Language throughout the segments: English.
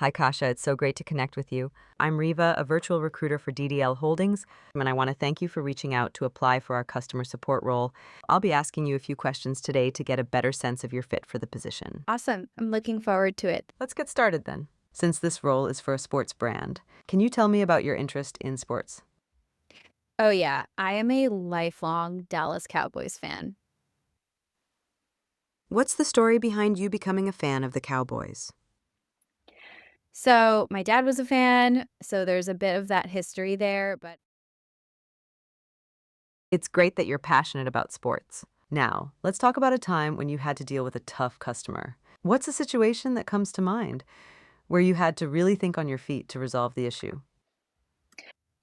Hi, Kasha. It's so great to connect with you. I'm Reeva, a virtual recruiter for DDL Holdings, and I want to thank you for reaching out to apply for our customer support role. I'll be asking you a few questions today to get a better sense of your fit for the position. Awesome. I'm looking forward to it. Let's get started then. Since this role is for a sports brand, can you tell me about your interest in sports? Oh, yeah. I am a lifelong Dallas Cowboys fan. What's the story behind you becoming a fan of the Cowboys? So, my dad was a fan, so there's a bit of that history there, but It's great that you're passionate about sports. Now, let's talk about a time when you had to deal with a tough customer. What's a situation that comes to mind where you had to really think on your feet to resolve the issue?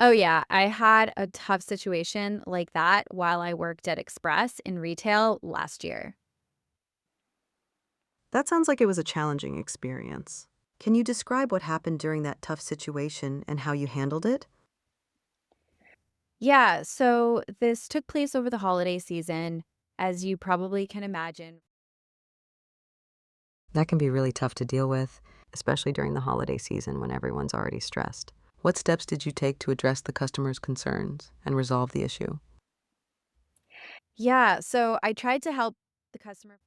oh, yeah. I had a tough situation like that while I worked at Express in retail last year. That sounds like it was a challenging experience. Can you describe what happened during that tough situation and how you handled it? Yeah. So, this took place over the holiday season, as you probably can imagine. That can be really tough to deal with, especially during the holiday season when everyone's already stressed. What steps did you take to address the customer's concerns and resolve the issue? Yeah. So, I tried to help the customer.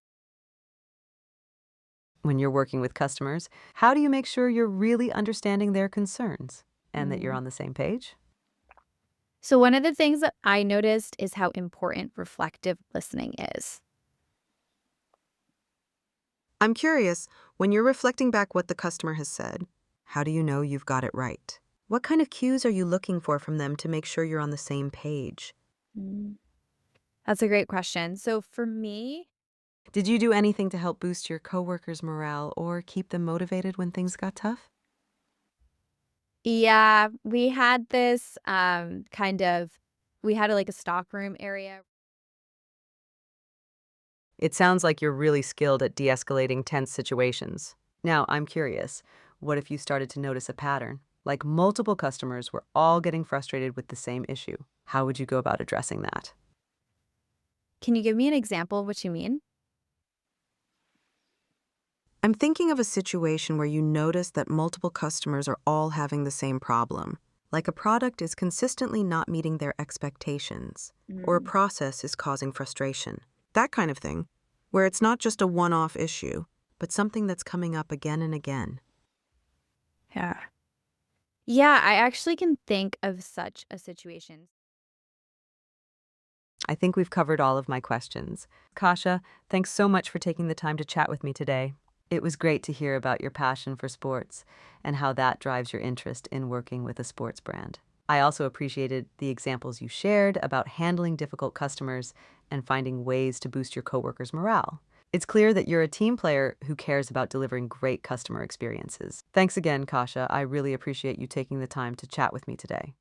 When you're working with customers, how do you make sure you're really understanding their concerns and that you're on the same page? So, one of the things that I noticed is how important reflective listening is. I'm curious, when you're reflecting back what the customer has said, how do you know you've got it right? What kind of cues are you looking for from them to make sure you're on the same page? Mm. That's a great question. So, for me, Did you do anything to help boost your coworkers' morale or keep them motivated when things got tough? yeah, we had this we had like a stockroom area. It sounds like you're really skilled at de escalating tense situations. Now, I'm curious, what if you started to notice a pattern? Like multiple customers were all getting frustrated with the same issue. How would you go about addressing that? Can you give me an example of what you mean? I'm thinking of a situation where you notice that multiple customers are all having the same problem, like a product is consistently not meeting their expectations, or a Mm, process is causing frustration. That kind of thing, where it's not just a one off issue, but something that's coming up again and again. yeah. Yeah, I actually can think of such a situation. I think we've covered all of my questions. Kasha, thanks so much for taking the time to chat with me today. It was great to hear about your passion for sports and how that drives your interest in working with a sports brand. I also appreciated the examples you shared about handling difficult customers and finding ways to boost your coworkers' morale. It's clear that you're a team player who cares about delivering great customer experiences. Thanks again, Kasha. I really appreciate you taking the time to chat with me today.